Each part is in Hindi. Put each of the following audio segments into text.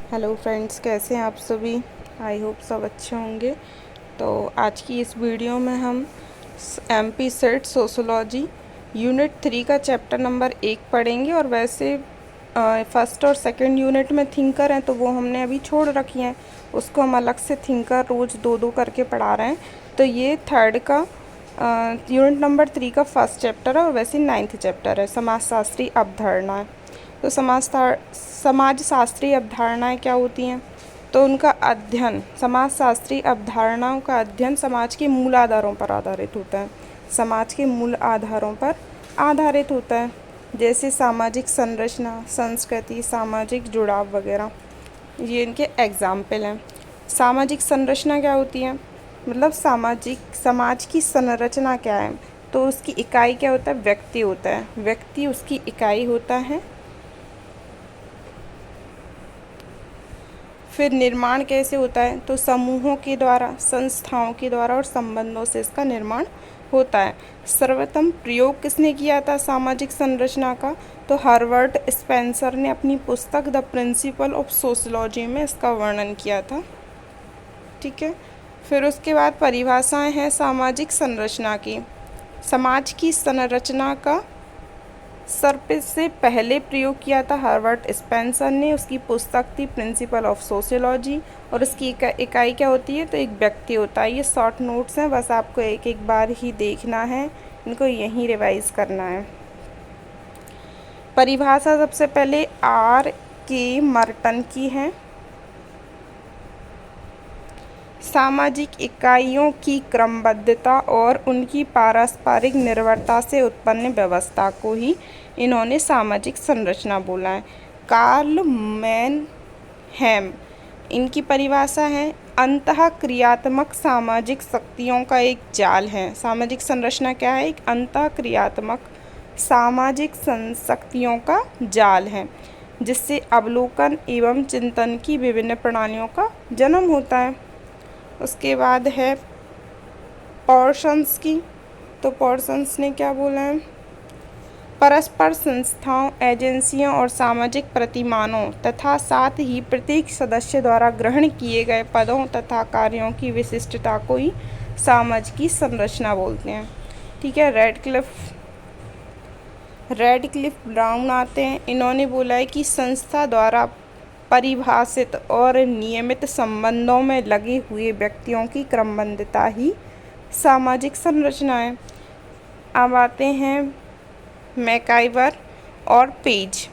हेलो फ्रेंड्स, कैसे हैं आप सभी। आई होप सब अच्छे होंगे। तो आज की इस वीडियो में हम एमपी सेट सोशोलॉजी यूनिट 3 का चैप्टर नंबर 1 पढ़ेंगे। और वैसे फर्स्ट और सेकंड यूनिट में थिंकर हैं तो वो हमने अभी छोड़ रखी हैं, उसको हम अलग से थिंकर रोज़ दो दो करके पढ़ा रहे हैं। तो ये थर्ड का यूनिट नंबर 3 का फर्स्ट चैप्टर है और वैसे 9th चैप्टर है, समाजशास्त्री अवधारणाएँ। तो समाज शास्त्रीय अवधारणाएँ क्या होती हैं? तो उनका अध्ययन, समाज शास्त्रीय अवधारणाओं का अध्ययन समाज के मूल आधारों पर आधारित होता है। समाज के मूल आधारों पर आधारित होता है, जैसे सामाजिक संरचना, संस्कृति, सामाजिक जुड़ाव वगैरह। ये इनके एग्जाम्पल हैं। सामाजिक संरचना क्या होती है? मतलब समाज की संरचना क्या है? तो उसकी इकाई क्या होता है? व्यक्ति होता है। व्यक्ति उसकी इकाई होता है। फिर निर्माण कैसे होता है? तो समूहों के द्वारा, संस्थाओं के द्वारा और संबंधों से इसका निर्माण होता है। सर्वप्रथम प्रयोग किसने किया था सामाजिक संरचना का? तो हर्बर्ट स्पेंसर ने अपनी पुस्तक द प्रिंसिपल ऑफ सोशियोलॉजी में इसका वर्णन किया था। ठीक है। फिर उसके बाद परिभाषाएं हैं सामाजिक संरचना की। समाज की संरचना का से पहले प्रयोग किया था हर्बर्ट स्पेंसर ने, उसकी पुस्तक थी प्रिंसिपल ऑफ सोशियोलॉजी। और उसकी इकाई क्या होती है? तो एक व्यक्ति होता है। ये शॉर्ट नोट्स हैं, बस आपको एक एक बार ही देखना है, इनको यहीं रिवाइज करना है। परिभाषा सबसे पहले R.K. मर्टन की है। सामाजिक इकाइयों की क्रमबद्धता और उनकी पारस्परिक निर्भरता से उत्पन्न व्यवस्था को ही इन्होंने सामाजिक संरचना बोला है। कार्ल मैनहेम, इनकी परिभाषा है अंतः क्रियात्मक सामाजिक शक्तियों का एक जाल है। सामाजिक संरचना क्या है? एक अंतः क्रियात्मक सामाजिक शक्तियों का जाल है, जिससे अवलोकन एवं चिंतन की विभिन्न प्रणालियों का जन्म होता है। उसके बाद है पॉर्सन्स की। तो पॉर्सन्स ने क्या बोला है? परस्पर संस्थाओं, एजेंसियों और सामाजिक प्रतिमानों तथा साथ ही प्रत्येक सदस्य द्वारा ग्रहण किए गए पदों तथा कार्यों की विशिष्टता को ही समाज की संरचना बोलते हैं। ठीक है। रेडक्लिफ ब्राउन आते हैं। इन्होंने बोला है कि संस्था द्वारा परिभाषित और नियमित संबंधों में लगे हुए व्यक्तियों की क्रमबद्धता ही सामाजिक संरचना है। अब आते हैं मैकाइवर और पेज।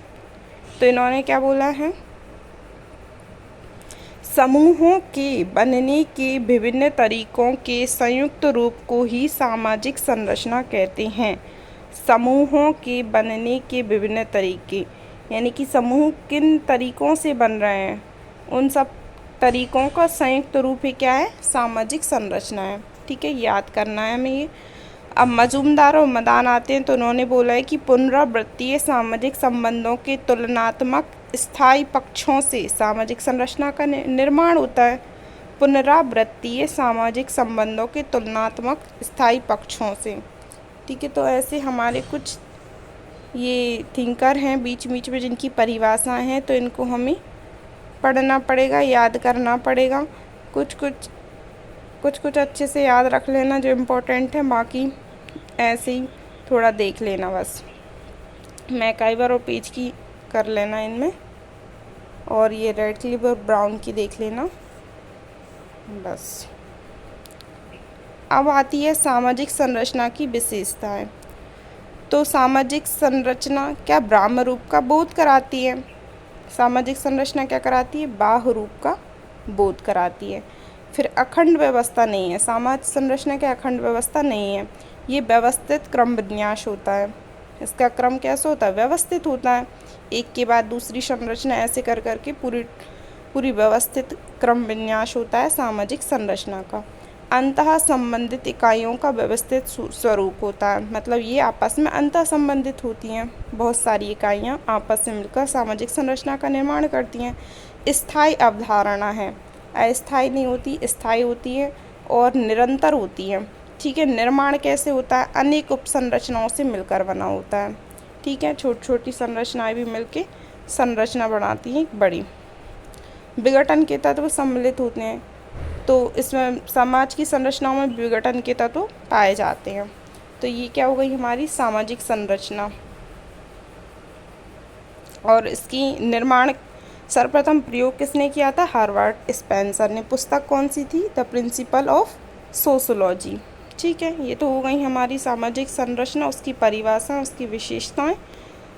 तो इन्होंने क्या बोला है? समूहों के बनने के विभिन्न तरीकों के संयुक्त रूप को ही सामाजिक संरचना कहते हैं। समूहों के बनने के विभिन्न तरीके, यानी कि समूह किन तरीक़ों से बन रहे हैं, उन सब तरीक़ों का संयुक्त रूप ही क्या है? सामाजिक संरचना है। ठीक है, याद करना है हमें ये। अब मजूमदार और मदान आते हैं। तो उन्होंने बोला है कि पुनरावृत्तीय सामाजिक संबंधों के तुलनात्मक स्थायी पक्षों से सामाजिक संरचना का निर्माण होता है। पुनरावृत्तीय सामाजिक संबंधों के तुलनात्मक स्थायी पक्षों से। ठीक है। तो ऐसे हमारे कुछ ये थिंकर हैं बीच बीच में जिनकी परिभाषाएं हैं, तो इनको हमें पढ़ना पड़ेगा, याद करना पड़ेगा। कुछ कुछ अच्छे से याद रख लेना जो इम्पोर्टेंट है, बाकी ऐसे ही थोड़ा देख लेना बस। मैकाइवर और पेज की कर लेना इनमें, और ये रेडक्लिफ और ब्राउन की देख लेना बस। अब आती है सामाजिक संरचना की विशेषताएं। तो सामाजिक संरचना क्या ब्राह्म रूप का बोध कराती है? सामाजिक संरचना क्या कराती है? बाह्य रूप का बोध कराती है। फिर अखंड व्यवस्था नहीं है। समाज संरचना क्या अखंड व्यवस्था नहीं है, ये व्यवस्थित क्रम विन्यास होता है। इसका क्रम कैसे होता है? व्यवस्थित होता है, एक के बाद दूसरी संरचना ऐसे कर करके पूरी व्यवस्थित क्रम विन्यास होता है सामाजिक संरचना का। अंतः संबंधित इकाइयों का व्यवस्थित स्वरूप होता है, मतलब ये आपस में अंतः संबंधित होती हैं। बहुत सारी इकाइयाँ आपस में मिलकर सामाजिक संरचना का निर्माण करती हैं। स्थायी अवधारणा है, अस्थायी नहीं होती, स्थायी होती है और निरंतर होती है। ठीक है। निर्माण कैसे होता है? अनेक उपसंरचनाओं से मिलकर बना होता है। ठीक है। छोटी छोटी संरचनाएं भी मिलकर संरचना बनाती हैं एक बड़ी। विघटन के तत्व सम्मिलित होते हैं। तो इसमें समाज की संरचनाओं में विघटन के तत्व पाए जाते हैं। तो ये क्या हो गई हमारी सामाजिक संरचना। और इसकी निर्माण सर्वप्रथम प्रयोग किसने किया था? हार्वर्ड स्पेंसर ने। पुस्तक कौन सी थी? The principle of sociology. ठीक है, ये तो हो गई हमारी सामाजिक संरचना, उसकी परिभाषा, उसकी विशेषताएं।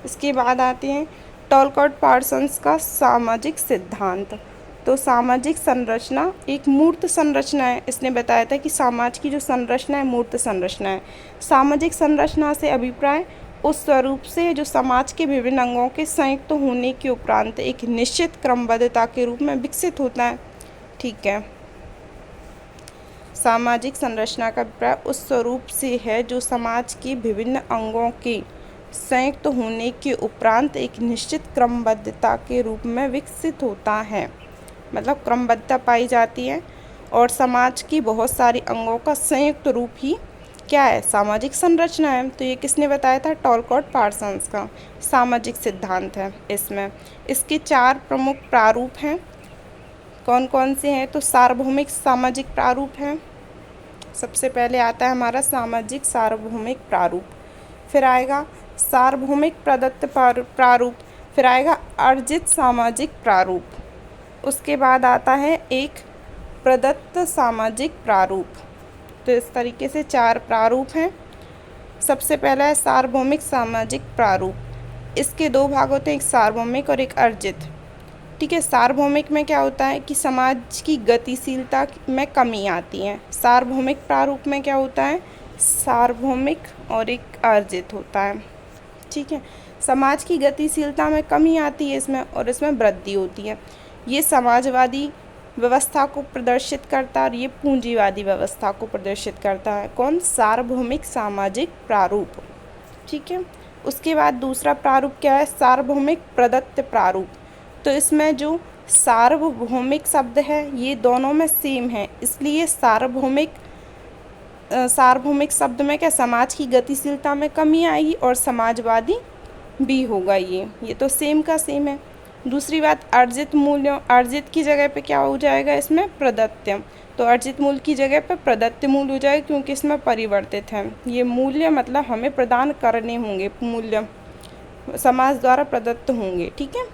इसके बाद आते हैं टॉलकॉट पार्सन्स का सामाजिक सिद्धांत। तो सामाजिक संरचना एक मूर्त संरचना है। इसने बताया था कि समाज की जो संरचना है मूर्त संरचना है। सामाजिक संरचना से अभिप्राय उस स्वरूप से जो समाज के विभिन्न अंगों के संयुक्त होने के उपरांत एक निश्चित क्रमबद्धता के रूप में विकसित होता है। ठीक है, सामाजिक संरचना का अभिप्राय उस स्वरूप से है जो समाज के विभिन्न अंगों के संयुक्त होने के उपरांत एक निश्चित क्रमबद्धता के रूप में विकसित होता है। मतलब क्रमबद्धता पाई जाती है और समाज की बहुत सारी अंगों का संयुक्त रूप ही क्या है? सामाजिक संरचना है। तो ये किसने बताया था? टॉलकॉट पार्सन्स का सामाजिक सिद्धांत है। इसमें इसके 4 प्रमुख प्रारूप हैं। कौन कौन से हैं? तो सार्वभौमिक सामाजिक प्रारूप है। सबसे पहले आता है हमारा सामाजिक सार्वभौमिक प्रारूप, फिर आएगा सार्वभौमिक प्रदत्त प्रारूप, फिर आएगा अर्जित सामाजिक प्रारूप, उसके बाद आता है एक प्रदत्त सामाजिक प्रारूप। तो इस तरीके से 4 प्रारूप हैं। सबसे पहला है सार्वभौमिक सामाजिक प्रारूप। इसके 2 भाग होते हैं, एक सार्वभौमिक और एक अर्जित। ठीक है, सार्वभौमिक में क्या होता है कि समाज की गतिशीलता में कमी आती है। सार्वभौमिक प्रारूप में क्या होता है? सार्वभौमिक और एक अर्जित होता है। ठीक है, समाज की गतिशीलता में कमी आती है इसमें, और इसमें वृद्धि होती है। ये समाजवादी व्यवस्था को प्रदर्शित करता है और ये पूंजीवादी व्यवस्था को प्रदर्शित करता है। कौन? सार्वभौमिक सामाजिक प्रारूप। ठीक है, उसके बाद दूसरा प्रारूप क्या है? सार्वभौमिक प्रदत्त प्रारूप। तो इसमें जो सार्वभौमिक शब्द है ये दोनों में सेम है, इसलिए सार्वभौमिक शब्द में क्या? समाज की गतिशीलता में कमी आएगी और समाजवादी भी होगा। ये तो सेम का सेम है। दूसरी बात अर्जित मूल्य, अर्जित की जगह पे क्या हो जाएगा? इसमें प्रदत्त। तो अर्जित मूल्य की जगह पे प्रदत्त मूल्य हो जाएगा, क्योंकि इसमें परिवर्तित है। ये मूल्य मतलब हमें प्रदान करने होंगे, मूल्य समाज द्वारा प्रदत्त होंगे। ठीक है,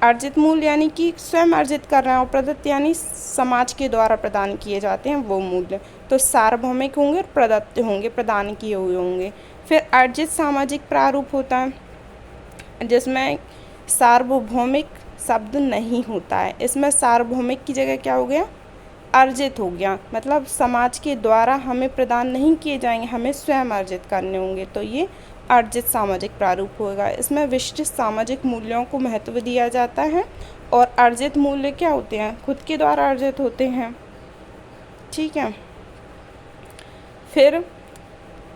अर्जित मूल्य यानी कि स्वयं अर्जित कर रहे हैं, और प्रदत्त यानी समाज के द्वारा प्रदान किए जाते हैं वो मूल्य। तो सार्वभौमिक होंगे और प्रदत्त होंगे, प्रदान किए हुए होंगे। फिर अर्जित सामाजिक प्रारूप होता है, जिसमें सार्वभौमिक शब्द नहीं होता है। इसमें सार्वभौमिक की जगह क्या हो गया? अर्जित हो गया। मतलब समाज के द्वारा हमें प्रदान नहीं किए जाएंगे, हमें स्वयं अर्जित करने होंगे। तो ये अर्जित सामाजिक प्रारूप होगा। इसमें विशिष्ट सामाजिक मूल्यों को महत्व दिया जाता है, और अर्जित मूल्य क्या होते हैं? खुद के द्वारा अर्जित होते हैं। ठीक है, फिर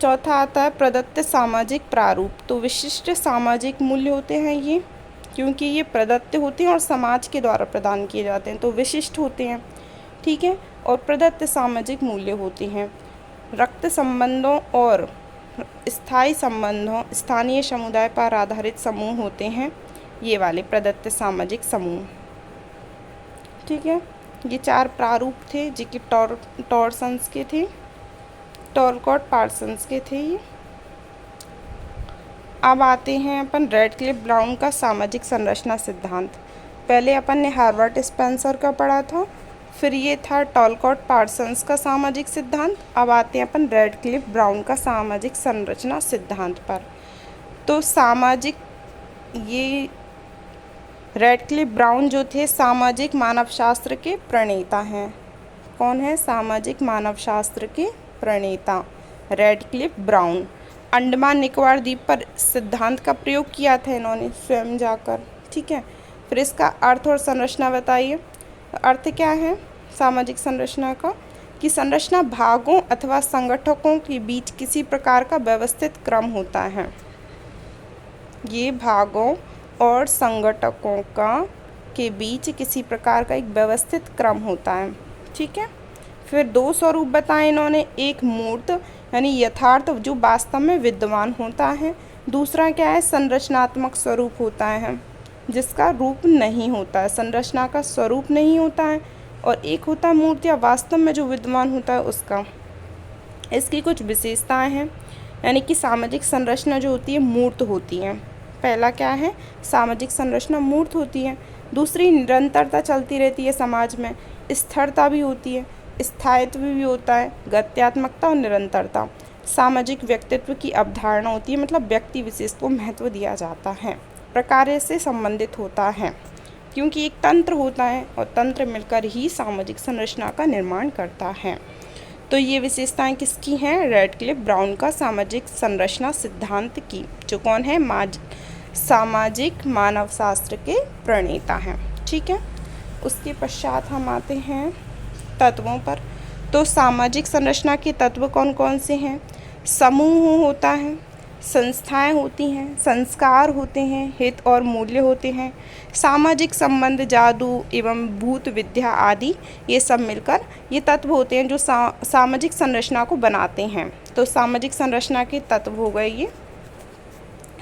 चौथा आता है प्रदत्त सामाजिक प्रारूप। तो विशिष्ट सामाजिक मूल्य होते हैं ये, क्योंकि ये प्रदत्त होते हैं और समाज के द्वारा प्रदान किए जाते हैं, तो विशिष्ट होते हैं। ठीक है, और प्रदत्त सामाजिक मूल्य होते हैं रक्त संबंधों और स्थायी संबंधों, स्थानीय समुदाय पर आधारित समूह होते हैं ये वाले प्रदत्त सामाजिक समूह। ठीक है, ये 4 प्रारूप थे जो कि टॉर्सन्स के थे, टॉलकॉट पार्सन्स के थे ये। अब आते हैं अपन रैडक्लिफ ब्राउन का सामाजिक संरचना सिद्धांत। पहले अपन ने हार्वर्ड स्पेंसर का पढ़ा था, फिर ये था टॉलकॉट पार्सन्स का सामाजिक सिद्धांत। अब आते हैं अपन रैडक्लिफ ब्राउन का सामाजिक संरचना सिद्धांत पर। तो सामाजिक, ये रैडक्लिफ ब्राउन जो थे सामाजिक मानवशास्त्र के प्रणेता हैं। कौन है? सामाजिक मानवशास्त्र के प्रणेता रैडक्लिफ ब्राउन। अंडमान निकोबार द्वीप पर सिद्धांत का प्रयोग किया था इन्होंने स्वयं जाकर। ठीक है, फिर इसका अर्थ और संरचना बताइए। अर्थ क्या है सामाजिक संरचना का? कि संरचना भागों अथवा संगठकों के बीच किसी प्रकार का व्यवस्थित क्रम होता है। ये भागों और संगठकों के बीच किसी प्रकार का एक व्यवस्थित क्रम होता है। ठीक है, फिर 2 स्वरूप बताए इन्होंने, एक मूर्त यानी यथार्थ जो वास्तव में विद्यमान होता है, दूसरा क्या है? संरचनात्मक स्वरूप होता है। जिसका रूप नहीं होता है, संरचना का स्वरूप नहीं होता है, और एक होता है मूर्त या वास्तव में जो विद्यमान होता है उसका। इसकी कुछ विशेषताएं हैं, यानी कि सामाजिक संरचना जो होती है मूर्त होती है। पहला क्या है, सामाजिक संरचना मूर्त होती है। दूसरी, निरंतरता चलती रहती है समाज में, स्थिरता भी होती है, स्थायित्व भी होता है, गत्यात्मकता और निरंतरता। सामाजिक व्यक्तित्व की अवधारणा होती है, मतलब व्यक्ति विशेष को महत्व दिया जाता है, प्रकार से संबंधित होता है, क्योंकि एक तंत्र होता है और तंत्र मिलकर ही सामाजिक संरचना का निर्माण करता है। तो ये विशेषताएं किसकी हैं, रैडक्लिफ ब्राउन का सामाजिक संरचना सिद्धांत की, जो कौन है, सामाजिक मानवशास्त्र के प्रणेता हैं। ठीक है, उसके पश्चात हम आते हैं तत्वों पर। तो सामाजिक संरचना के तत्व कौन कौन से हैं, समूह होता है, संस्थाएं होती हैं, संस्कार होते हैं, हित और मूल्य होते हैं, सामाजिक संबंध, जादू एवं भूत विद्या आदि, ये सब मिलकर ये तत्व होते हैं जो सामाजिक संरचना को बनाते हैं। तो सामाजिक संरचना के तत्व हो गए ये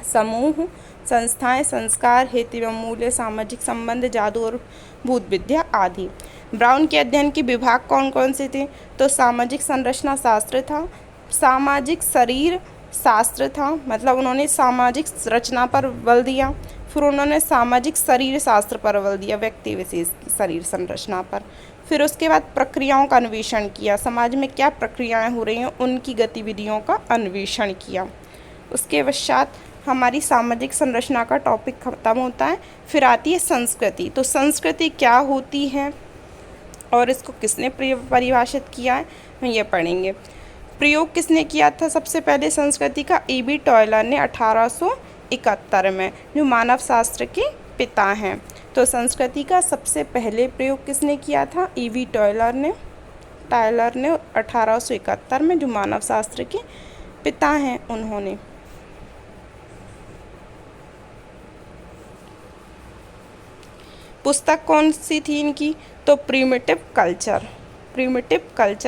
समूह, संस्थाएं, संस्कार, हित एवं मूल्य, सामाजिक संबंध, जादू और भूत विद्या आदि। ब्राउन के अध्ययन के विभाग कौन कौन से थे, तो सामाजिक संरचना शास्त्र था, सामाजिक शरीर शास्त्र था, मतलब उन्होंने सामाजिक रचना पर बल दिया, फिर उन्होंने सामाजिक शरीर शास्त्र पर बल दिया, व्यक्ति विशेष की शरीर संरचना पर, फिर उसके बाद प्रक्रियाओं का अन्वेषण किया, समाज में क्या प्रक्रियाएं हो रही हैं उनकी गतिविधियों का अन्वेषण किया। उसके पश्चात हमारी सामाजिक संरचना का टॉपिक खत्म होता है, फिर आती है संस्कृति। तो संस्कृति क्या होती है और इसको किसने परिभाषित किया है, हम ये पढ़ेंगे। प्रयोग किसने किया था सबसे पहले संस्कृति का, E.B. टॉयलर ने 1871 में, जो मानव शास्त्र के पिता हैं। तो संस्कृति का सबसे पहले प्रयोग किसने किया था, E.B. टॉयलर ने 1871 में, जो मानव शास्त्र के पिता हैं उन्होंने। पुस्तक कौन सी थी इनकी, तो प्रिमिटिव कल्चर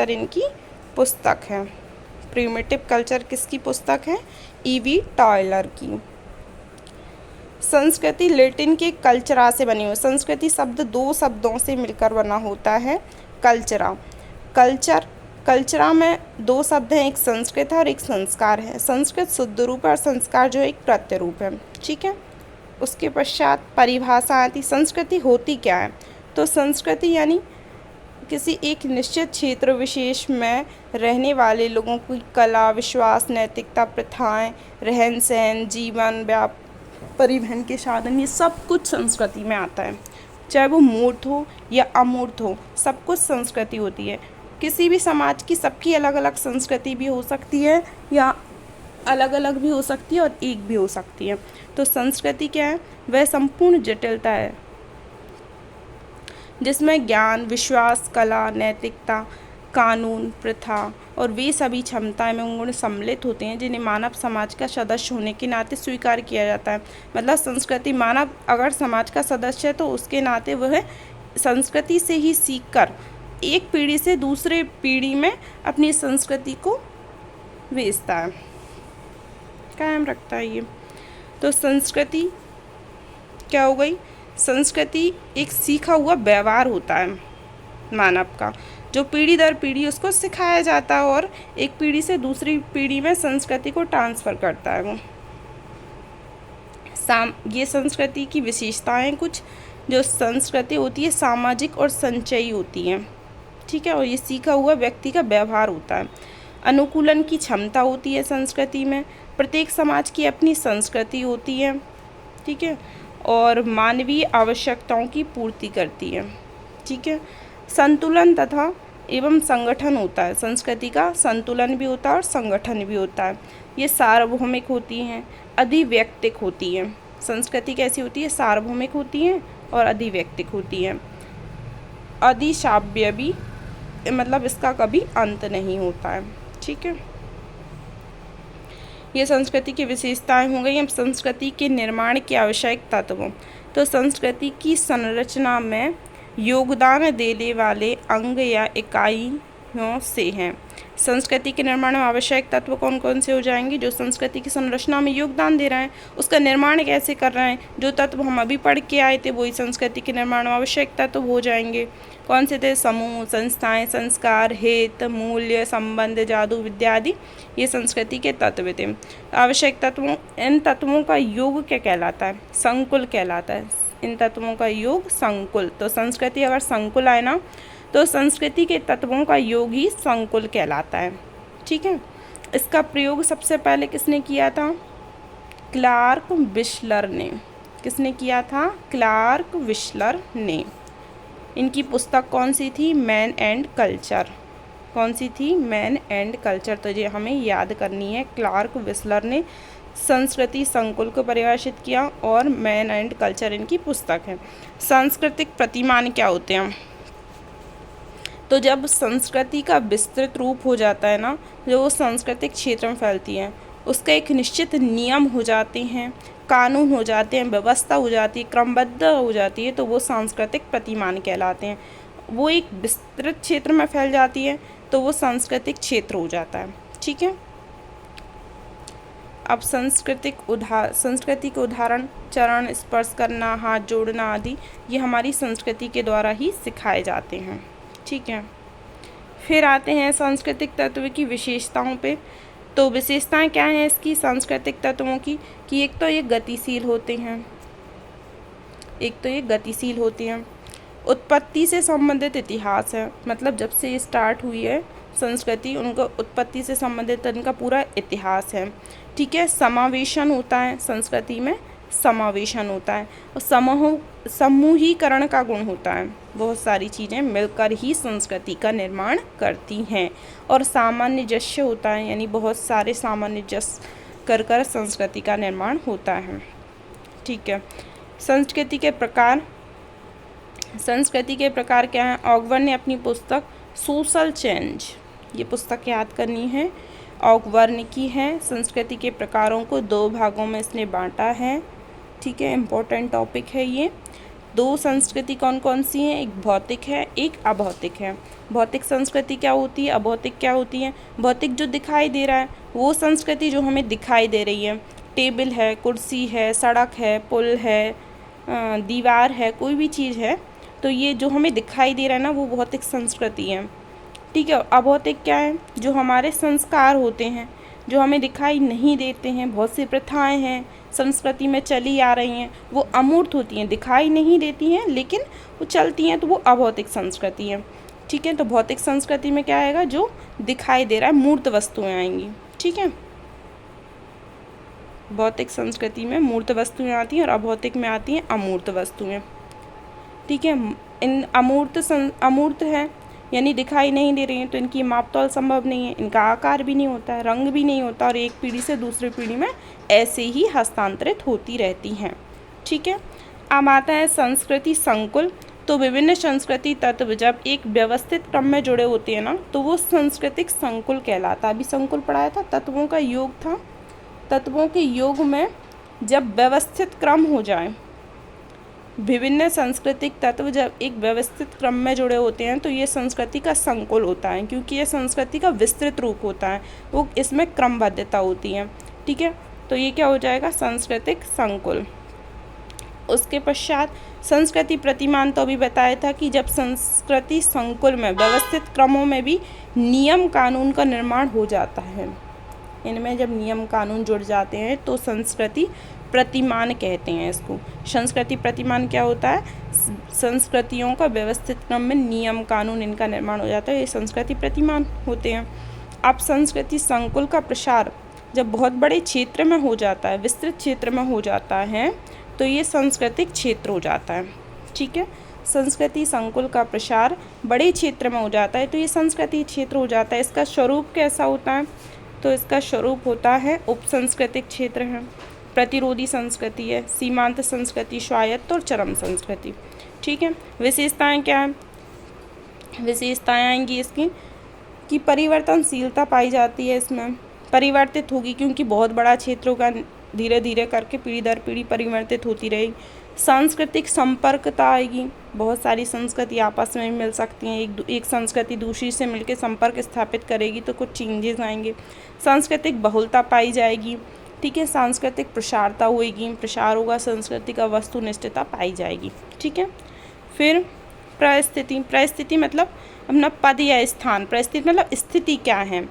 इनकी पुस्तक है। प्रिमिटिव कल्चर किसकी पुस्तक है, E.B. टॉयलर की। संस्कृति लैटिन के कल्चरा से बनी हुई, संस्कृति शब्द दो शब्दों से मिलकर बना होता है, कल्चरा में दो शब्द हैं, एक संस्कृत है और एक संस्कार है। संस्कृत शुद्ध रूप है और संस्कार जो एक प्रत्यय रूप है। ठीक है, उसके पश्चात परिभाषा आती, संस्कृति होती क्या है, तो संस्कृति यानी किसी एक निश्चित क्षेत्र विशेष में रहने वाले लोगों की कला, विश्वास, नैतिकता, प्रथाएं, रहन सहन, जीवन, परिवहन के साधन, ये सब कुछ संस्कृति में आता है। चाहे वो मूर्त हो या अमूर्त हो, सब कुछ संस्कृति होती है। किसी भी समाज की सबकी अलग अलग संस्कृति भी हो सकती है या अलग अलग भी हो सकती है और एक भी हो सकती है। तो संस्कृति क्या है, वह संपूर्ण जटिलता है जिसमें ज्ञान, विश्वास, कला, नैतिकता, कानून, प्रथा और वे सभी क्षमताएं में गुण सम्मिलित होते हैं जिन्हें मानव समाज का सदस्य होने के नाते स्वीकार किया जाता है। मतलब संस्कृति, मानव अगर समाज का सदस्य है तो उसके नाते वह संस्कृति से ही सीखकर एक पीढ़ी से दूसरे पीढ़ी में अपनी संस्कृति को भेजता है, कायम रखता है ये। तो संस्कृति क्या हो गई, संस्कृति एक सीखा हुआ व्यवहार होता है मानव का, जो पीढ़ी दर पीढ़ी उसको सिखाया जाता है और एक पीढ़ी से दूसरी पीढ़ी में संस्कृति को ट्रांसफ़र करता है वो। ये संस्कृति की विशेषताएं कुछ, जो संस्कृति होती है सामाजिक और संचयी होती है। ठीक है, और ये सीखा हुआ व्यक्ति का व्यवहार होता है। अनुकूलन की क्षमता होती है संस्कृति में, प्रत्येक समाज की अपनी संस्कृति होती है। ठीक है, और मानवीय आवश्यकताओं की पूर्ति करती है। ठीक है, संतुलन तथा एवं संगठन होता है, संस्कृति का संतुलन भी होता है और संगठन भी होता है। ये सार्वभौमिक होती हैं, अधिवैयक्तिक होती हैं। संस्कृति कैसी होती है, सार्वभौमिक होती हैं और अधिवैयक्तिक होती हैं। अधिशाव्य भी, मतलब इसका कभी अंत नहीं होता है। ठीक है, ये संस्कृति की विशेषताएं हो गई। अब संस्कृति के निर्माण के आवश्यक तत्व, तो संस्कृति की संरचना में योगदान देने वाले अंग या इकाई से हैं। संस्कृति के निर्माण में आवश्यक तत्व कौन कौन से हो जाएंगे? जो संस्कृति की संरचना में योगदान दे रहे हैं, उसका निर्माण कैसे कर रहे हैं, जो तत्व हम अभी पढ़ के आए थे वही संस्कृति के निर्माण में आवश्यक तत्व हो जाएंगे। कौन से थे? समूह, संस्थाएं, संस्कार, हित, मूल्य, संबंध, जादू, विद्या आदि ये संस्कृति के तत्व थे। आवश्यक तत्वों, इन तत्वों का योग क्या कहलाता है? संकुल कहलाता है। इन तत्वों का योग संकुल। तो संस्कृति अगर संकुल आए ना तो संस्कृति के तत्वों का योग ही संकुल कहलाता है। ठीक है। इसका प्रयोग सबसे पहले किसने किया था? क्लार्क विस्लर ने। किसने किया था? क्लार्क विस्लर ने। इनकी पुस्तक कौन सी थी? Man and culture. कौन सी थी? Man and culture. तो ये हमें याद करनी है। क्लार्क विस्लर ने संस्कृति संकुल को परिभाषित किया और मैन एंड कल्चर इनकी पुस्तक है। सांस्कृतिक प्रतिमान क्या होते हैं? तो जब संस्कृति का विस्तृत रूप हो जाता है ना, जो वो सांस्कृतिक क्षेत्र में फैलती है, उसका एक निश्चित नियम हो जाते हैं, कानून हो जाते हैं, व्यवस्था हो जाती है, क्रमबद्ध हो जाती है, तो वो सांस्कृतिक प्रतिमान कहलाते हैं। वो एक विस्तृत क्षेत्र में फैल जाती है तो वो सांस्कृतिक क्षेत्र हो जाता है। ठीक है। अब संस्कृति के उदाहरण चरण स्पर्श करना, हाथ जोड़ना आदि ये हमारी संस्कृति के द्वारा ही सिखाए जाते हैं। ठीक है। फिर आते हैं सांस्कृतिक तत्व की विशेषताओं पे। तो विशेषताएं क्या हैं इसकी सांस्कृतिक तत्वों की? कि एक तो ये गतिशील होते हैं, उत्पत्ति से संबंधित इतिहास है, मतलब जब से ये स्टार्ट हुई है संस्कृति, उनका उत्पत्ति से संबंधित इनका पूरा इतिहास है। ठीक है। समावेशन होता है, संस्कृति में समावेशन होता है, और समूहीकरण का गुण होता है। बहुत सारी चीज़ें मिलकर ही संस्कृति का निर्माण करती हैं। और सामंजस्य होता है, यानी बहुत सारे सामंजस्य कर संस्कृति का निर्माण होता है। ठीक है। संस्कृति के प्रकार क्या हैं? ऑगवर्न ने अपनी पुस्तक सोशल चेंज, ये पुस्तक याद करनी है, ऑगवर्न की है। संस्कृति के प्रकारों को 2 भागों में इसने बांटा है। ठीक है। इम्पोर्टेंट टॉपिक है ये। 2 संस्कृति कौन कौन सी हैं? एक भौतिक है, एक अभौतिक है। भौतिक संस्कृति क्या होती है? अभौतिक क्या होती है? भौतिक जो दिखाई दे रहा है, वो संस्कृति जो हमें दिखाई दे रही है, टेबल है, कुर्सी है, सड़क है, पुल है, दीवार है, कोई भी चीज़ है, तो ये जो हमें दिखाई दे रहा है ना, वो भौतिक संस्कृति है। ठीक है। अभौतिक क्या है? जो हमारे संस्कार होते हैं, जो हमें दिखाई नहीं देते हैं, बहुत सी प्रथाएं हैं संस्कृति में चली आ रही हैं, वो अमूर्त होती हैं, दिखाई नहीं देती हैं लेकिन वो चलती हैं, तो वो अभौतिक संस्कृति है। ठीक है। तो भौतिक संस्कृति में क्या आएगा? जो दिखाई दे रहा है, मूर्त वस्तुएं आएंगी। ठीक है। भौतिक संस्कृति में मूर्त वस्तुएं आती हैं और अभौतिक में आती हैं अमूर्त वस्तुएं। ठीक है। इन अमूर्त है, यानी दिखाई नहीं दे रही हैं, तो इनकी मापतौल संभव नहीं है, इनका आकार भी नहीं होता है, रंग भी नहीं होता, और एक पीढ़ी से दूसरी पीढ़ी में ऐसे ही हस्तांतरित होती रहती हैं। ठीक है। अब आता है संस्कृति संकुल। तो विभिन्न संस्कृति तत्व जब एक व्यवस्थित क्रम में जुड़े होते हैं ना, तो वो सांस्कृतिक संकुल कहलाता है। अभी संकुल पढ़ाया था, तत्वों का योग था। तत्वों के योग में जब व्यवस्थित क्रम हो जाए, विभिन्न सांस्कृतिक तत्व जब एक व्यवस्थित क्रम में जुड़े होते हैं, तो ये संस्कृति का संकुल होता है, क्योंकि ये संस्कृति का विस्तृत रूप होता है, वो इसमें क्रमबद्धता होती है। ठीक है। तो ये क्या हो जाएगा? सांस्कृतिक संकुल। उसके पश्चात संस्कृति प्रतिमान, तो अभी बताया था कि जब संस्कृति संकुल में व्यवस्थित क्रमों में भी नियम कानून का निर्माण हो जाता है, इनमें जब नियम कानून जुड़ जाते हैं तो संस्कृति प्रतिमान कहते हैं इसको। संस्कृति प्रतिमान क्या होता है? संस्कृतियों का व्यवस्थित क्रम में नियम कानून इनका निर्माण हो जाता है, ये संस्कृति प्रतिमान होते हैं। अब संस्कृति संकुल का प्रसार जब बहुत बड़े क्षेत्र में हो जाता है, विस्तृत क्षेत्र में हो जाता है, तो ये सांस्कृतिक क्षेत्र हो जाता है। ठीक है। संस्कृति संकुल का प्रसार बड़े क्षेत्र में हो जाता है, तो ये संस्कृति क्षेत्र हो जाता है। इसका स्वरूप कैसा होता है? तो इसका स्वरूप होता है उप सांस्कृतिक क्षेत्र है, प्रतिरोधी संस्कृति है, सीमांत संस्कृति, स्वायत्त और चरम संस्कृति। ठीक है। विशेषताएं क्या हैं? विशेषताएं आएंगी इसकी कि परिवर्तनशीलता पाई जाती है, इसमें परिवर्तित होगी क्योंकि बहुत बड़ा क्षेत्र होगा, धीरे धीरे करके पीढ़ी दर पीढ़ी परिवर्तित होती रहेगी। सांस्कृतिक संपर्कता आएगी, बहुत सारी संस्कृति आपस में मिल सकती हैं, एक संस्कृति दूसरी से मिलकर संपर्क स्थापित करेगी तो कुछ चेंजेस आएंगे। सांस्कृतिक बहुलता पाई जाएगी, ठीक है। सांस्कृतिक प्रसारता होगी, प्रसार होगा, संस्कृति का वस्तुनिष्ठता पाई जाएगी, ठीक है। फिर परिस्थिति, परिस्थिति मतलब अपना पद या स्थान, परिस्थिति मतलब स्थिति क्या है,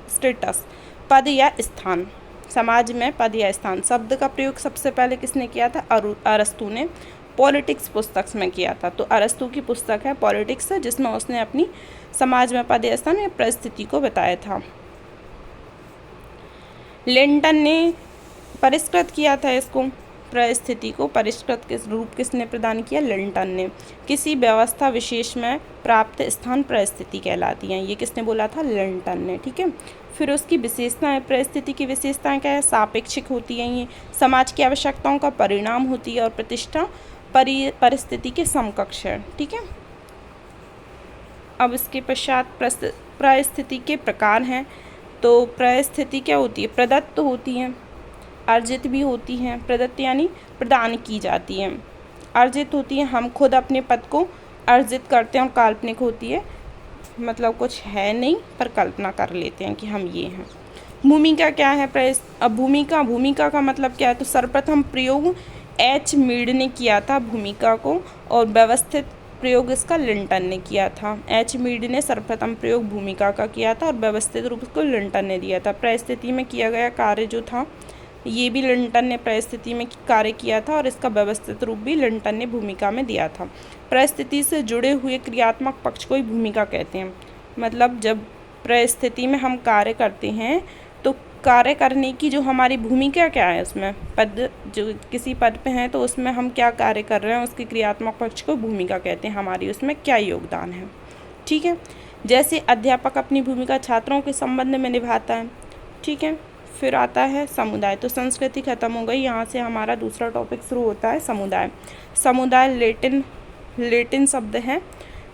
स्टेटस, पद या स्थान, समाज में पद या स्थान। शब्द का प्रयोग सबसे पहले किसने किया था, अरस्तु ने पॉलिटिक्स पुस्तक में किया था। तो अरस्तु की पुस्तक है पॉलिटिक्स, जिसमें उसने अपनी समाज में पद या स्थान या परिस्थिति को बताया था। लिंटन ने परिष्कृत किया था इसको, परिस्थिति को परिष्कृत किस रूप किसने प्रदान किया, लिंटन ने। किसी व्यवस्था विशेष में प्राप्त स्थान परिस्थिति कहलाती हैं, ये किसने बोला था, लिंटन ने, ठीक है। फिर उसकी विशेषताएं, परिस्थिति की विशेषताएं क्या है, सापेक्षिक होती हैं, ये समाज की आवश्यकताओं का परिणाम होती है, और प्रतिष्ठा परिस्थिति के समकक्ष है, ठीक है। अब इसके पश्चात परिस्थिति के प्रकार हैं। तो परिस्थिति क्या होती है, प्रदत्त होती है, अर्जित भी होती हैं। प्रदत्त यानी प्रदान की जाती हैं, अर्जित होती है हम खुद अपने पद को अर्जित करते हैं, और काल्पनिक होती है मतलब कुछ है नहीं पर कल्पना कर लेते हैं कि हम ये हैं। भूमिका क्या है, भूमिका का मतलब क्या है, तो सर्वप्रथम प्रयोग एच मीड ने किया था भूमिका को, और व्यवस्थित प्रयोग इसका लिंटन ने किया था। एच मीड ने सर्वप्रथम प्रयोग भूमिका का किया था और व्यवस्थित रूप को लिंटन ने दिया था। परिस्थिति में किया गया कार्य जो था ये भी लिंटन ने परिस्थिति में कार्य किया था, और इसका व्यवस्थित रूप भी लिंटन ने भूमिका में दिया था। परिस्थिति से जुड़े हुए क्रियात्मक पक्ष को ही भूमिका कहते हैं। मतलब जब परिस्थिति में हम कार्य करते हैं तो कार्य करने की जो हमारी भूमिका क्या है, उसमें पद, जो किसी पद पे हैं तो उसमें हम क्या कार्य कर रहे हैं, उसके क्रियात्मक पक्ष को भूमिका कहते हैं, हमारी उसमें क्या योगदान है, ठीक है। जैसे अध्यापक अपनी भूमिका छात्रों के संबंध में निभाता है, ठीक है। फिर आता है समुदाय। तो संस्कृति खत्म हो गई, यहाँ से हमारा दूसरा टॉपिक शुरू होता है समुदाय। समुदाय लेटिन शब्द है,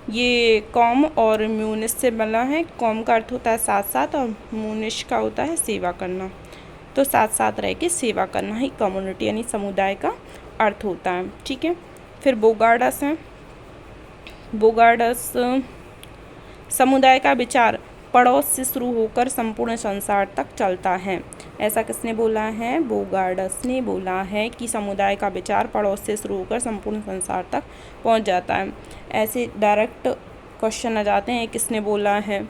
ये कॉम और म्यूनिस से बना है। कॉम का अर्थ होता है साथ साथ, और म्यूनिस का होता है सेवा करना। तो साथ साथ रह के सेवा करना ही कम्युनिटी यानी समुदाय का अर्थ होता है, ठीक है। फिर बोगार्डस है। बोगार्डस समुदाय का विचार पड़ोस से शुरू होकर संपूर्ण संसार तक चलता है। ऐसा किसने बोला है, बोगार्डस ने बोला है कि समुदाय का विचार पड़ोस से शुरू होकर संपूर्ण संसार तक पहुंच जाता है। ऐसे डायरेक्ट क्वेश्चन आ जाते हैं, किसने बोला है,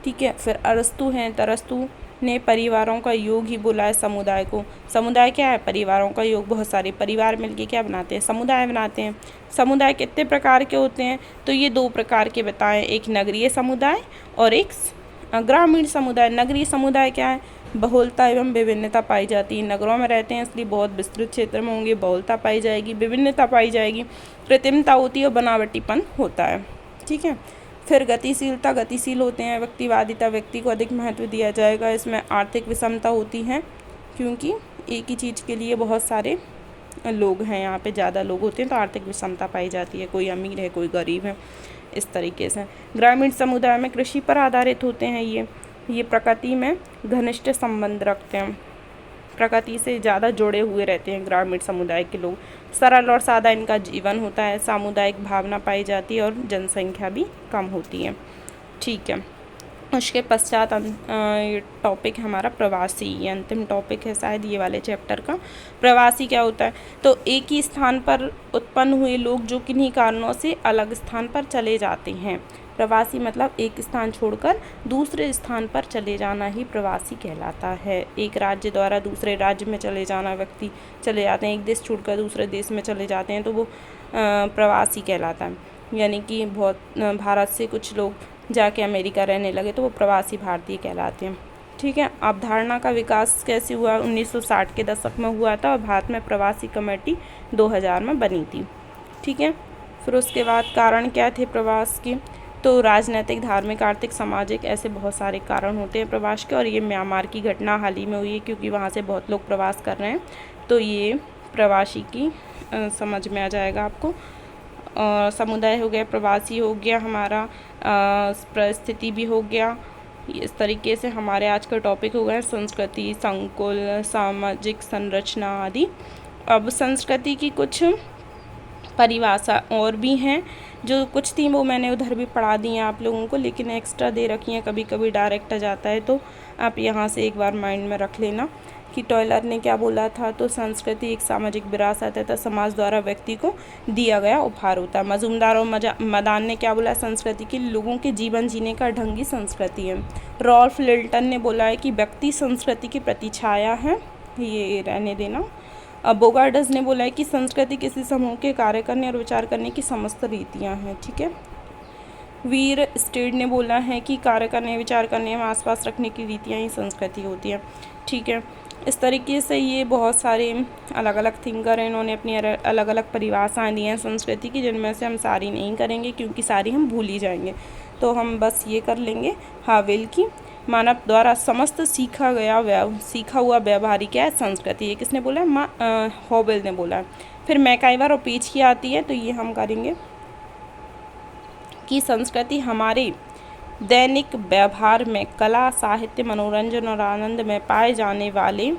ठीक है। फिर अरस्तु हैं, अरस्तु ने परिवारों का योग ही बोला है समुदाय को। समुदाय क्या है, परिवारों का योग। बहुत सारे परिवार मिलके क्या बनाते हैं, समुदाय बनाते हैं। समुदाय कितने प्रकार के होते हैं, तो ये 2 प्रकार के बताएं, एक नगरीय समुदाय और एक ग्रामीण समुदाय। नगरीय समुदाय क्या है, बहुलता एवं विभिन्नता पाई जाती है। नगरों में रहते हैं इसलिए बहुत विस्तृत क्षेत्र में होंगे, बहुलता पाई जाएगी, विभिन्नता पाई जाएगी, कृत्रिमता होती है और बनावटीपन होता है, ठीक है। फिर गतिशीलता, गतिशील होते हैं। व्यक्तिवादिता, व्यक्ति को अधिक महत्व दिया जाएगा। इसमें आर्थिक विषमता होती है क्योंकि एक ही चीज़ के लिए बहुत सारे लोग हैं, यहाँ पे ज़्यादा लोग होते हैं तो आर्थिक विषमता पाई जाती है, कोई अमीर है कोई गरीब है, इस तरीके से। ग्रामीण समुदाय में कृषि पर आधारित होते हैं, ये प्रकृति में घनिष्ठ संबंध रखते हैं, प्रकृति से ज़्यादा जुड़े हुए रहते हैं ग्रामीण समुदाय के लोग। सरल और सादा इनका जीवन होता है, सामुदायिक भावना पाई जाती है और जनसंख्या भी कम होती है, ठीक है। उसके पश्चात ये टॉपिक हमारा प्रवासी, ये अंतिम टॉपिक है शायद ये वाले चैप्टर का। प्रवासी क्या होता है, तो एक ही स्थान पर उत्पन्न हुए लोग जो किन्हीं कारणों से अलग स्थान पर चले जाते हैं। प्रवासी मतलब एक स्थान छोड़कर दूसरे स्थान पर चले जाना ही प्रवासी कहलाता है। एक राज्य द्वारा दूसरे राज्य में चले जाना, व्यक्ति चले जाते हैं, एक देश छोड़कर दूसरे देश में चले जाते हैं तो वो प्रवासी कहलाता है। यानी कि भारत से कुछ लोग जाके अमेरिका रहने लगे तो वो प्रवासी भारतीय कहलाते हैं, ठीक है। अवधारणा का विकास कैसे हुआ, 1960 के दशक में हुआ था और भारत में प्रवासी कमेटी 2000 में बनी थी, ठीक है। फिर उसके बाद कारण क्या थे प्रवास के, तो राजनीतिक, धार्मिक, आर्थिक, सामाजिक, ऐसे बहुत सारे कारण होते हैं प्रवास के। और ये म्यांमार की घटना हाल ही में हुई है क्योंकि वहाँ से बहुत लोग प्रवास कर रहे हैं, तो ये प्रवासी की समझ में आ जाएगा आपको। समुदाय हो गया, प्रवासी हो गया, हमारा परिस्थिति भी हो गया। इस तरीके से हमारे आज का टॉपिक हो गया संस्कृति, संकुल, सामाजिक संरचना आदि। अब संस्कृति की कुछ परिभाषा और भी हैं, जो कुछ थी वो मैंने उधर भी पढ़ा दी हैं आप लोगों को, लेकिन एक्स्ट्रा दे रखी हैं, कभी कभी डायरेक्ट आ जाता है, तो आप यहाँ से एक बार माइंड में रख लेना कि टॉयलर ने क्या बोला था। तो संस्कृति एक सामाजिक विरासत तथा समाज द्वारा व्यक्ति को दिया गया उपहार होता है। मजूमदार और मदान ने क्या बोला, संस्कृति के लोगों के जीवन जीने का ढंग ही संस्कृति है। रॉल्फ लिल्टन ने बोला है कि व्यक्ति संस्कृति की प्रतिछाया है, ये रहने देना। बोगार्डस ने बोला है कि संस्कृति किसी समूह के कार्य करने और विचार करने की समस्त रीतियाँ हैं, ठीक है। वीर स्टेड ने बोला है कि कार्य करने, विचार करने एवं आसपास रखने की रीतियाँ ही संस्कृति होती है, ठीक है। इस तरीके से ये बहुत सारे अलग अलग थिंकर हैं, इन्होंने अपनी अलग अलग परिभाषाएँ दी हैं संस्कृति की, जिनमें से हम सारी नहीं करेंगे क्योंकि सारी हम भूल ही जाएंगे, तो हम बस ये कर लेंगे। हावेल की मानव द्वारा समस्त सीखा हुआ व्यवहारिक क्या है, संस्कृति। ये किसने बोला है, हॉवेल ने बोला है। फिर मैकाइवर और पेज की आती है, तो ये हम करेंगे कि संस्कृति हमारे दैनिक व्यवहार में कला, साहित्य, मनोरंजन और आनंद में पाए जाने वाले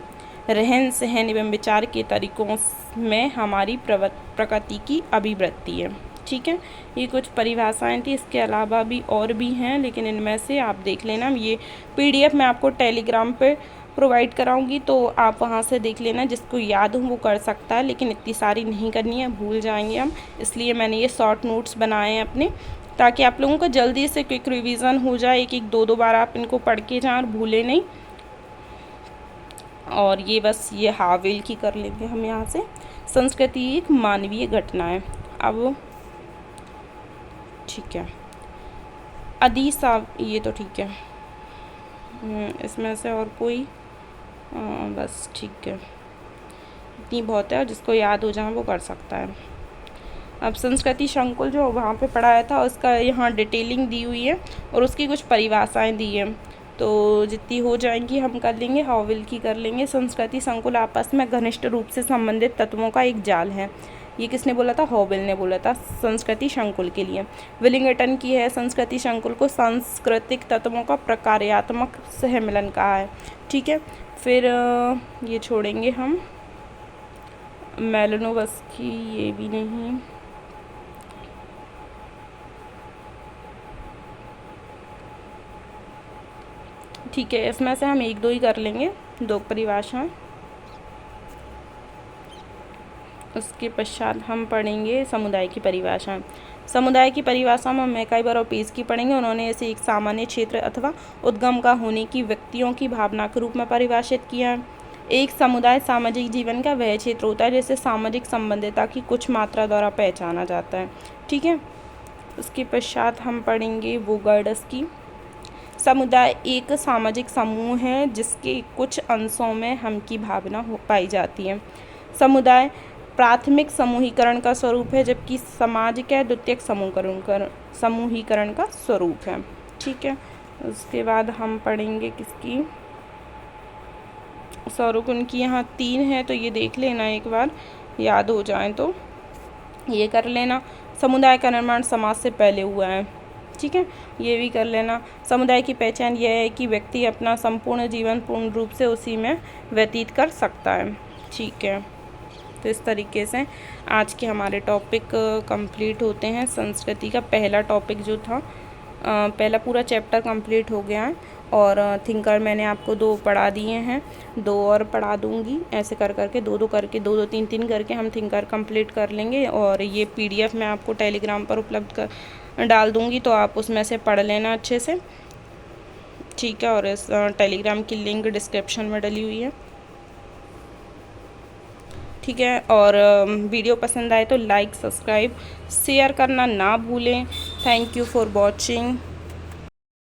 रहन सहन एवं विचार के तरीकों में हमारी प्रकृति की अभिव्यक्ति है, ठीक है। ये कुछ परिभाषाएं थी, इसके अलावा भी और भी हैं, लेकिन इनमें से आप देख लेना। ये PDF मैं आपको टेलीग्राम पे प्रोवाइड कराऊंगी, तो आप वहाँ से देख लेना। जिसको याद हो वो कर सकता है, लेकिन इतनी सारी नहीं करनी है, भूल जाएंगे हम, इसलिए मैंने ये शॉर्ट नोट्स बनाए हैं अपने, ताकि आप लोगों को जल्दी से क्विक रिवीजन हो जाए। एक एक दो बार आप इनको पढ़ के जाएं और भूले नहीं। और ये बस ये हावेल की कर लेंगे हम यहाँ से। संस्कृति एक मानवीय घटना है। अब ठीक है, अदीसा, ये तो ठीक है, इसमें से और कोई बस ठीक है, इतनी बहुत है, और जिसको याद हो जाए वो कर सकता है। अब संस्कृति संकुल जो वहाँ पे पढ़ाया था उसका यहाँ डिटेलिंग दी हुई है और उसकी कुछ परिभाषाएं दी हैं, तो जितनी हो जाएंगी हम कर लेंगे। हावेल की कर लेंगे। संस्कृति संकुल आपस में घनिष्ठ रूप से संबंधित तत्वों का एक जाल है। ये किसने बोला था, हॉवेल ने बोला था संस्कृति संकुल के लिए। विलिंगटन की है, संस्कृति संकुल को सांस्कृतिक तत्वों का प्रकार्यात्मक सहमिलन कहा है, ठीक है। फिर ये छोड़ेंगे हम, मेलानोव्स्की, ये भी नहीं, ठीक है। इसमें से हम एक दो ही कर लेंगे, दो परिभाषाएं। उसके पश्चात हम पढ़ेंगे समुदाय की परिभाषा। समुदाय की परिभाषा में मैकाइवर और पेज की पढ़ेंगे। उन्होंने इसे एक सामान्य क्षेत्र अथवा उद्गम का होने की व्यक्तियों की भावना के रूप में परिभाषित किया है। एक समुदाय सामाजिक जीवन का वह क्षेत्र होता है जिसे सामाजिक संबंधितता की कुछ मात्रा द्वारा पहचाना जाता है, ठीक है। उसके पश्चात हम पढ़ेंगे बोगार्डस की। समुदाय एक सामाजिक समूह है जिसके कुछ अंशों में हम की भावना पाई जाती है। समुदाय प्राथमिक समूहीकरण का स्वरूप है, जबकि समाज का द्वितीयक समूहीकरण का स्वरूप है, ठीक है। उसके बाद हम पढ़ेंगे किसकी, स्वरूप उनकी यहाँ 3 है, तो ये देख लेना एक बार, याद हो जाए तो ये कर लेना। समुदाय का निर्माण समाज से पहले हुआ है, ठीक है, ये भी कर लेना। समुदाय की पहचान यह है कि व्यक्ति अपना संपूर्ण जीवन पूर्ण रूप से उसी में व्यतीत कर सकता है, ठीक है। तो इस तरीके से आज के हमारे टॉपिक कंप्लीट होते हैं। संस्कृति का पहला टॉपिक जो था, पहला पूरा चैप्टर कंप्लीट हो गया है, और थिंकर मैंने आपको 2 पढ़ा दिए हैं, 2 और पढ़ा दूंगी। ऐसे कर करके 2-2 करके 2-2 3-3 करके हम थिंकर कंप्लीट कर लेंगे। और ये PDF मैं आपको टेलीग्राम पर उपलब्ध डाल दूंगी, तो आप उसमें से पढ़ लेना अच्छे से, ठीक है। और इस टेलीग्राम की लिंक डिस्क्रिप्शन में डली हुई है, ठीक है। और वीडियो पसंद आए तो लाइक, सब्सक्राइब, शेयर करना ना भूलें। Thank you for watching.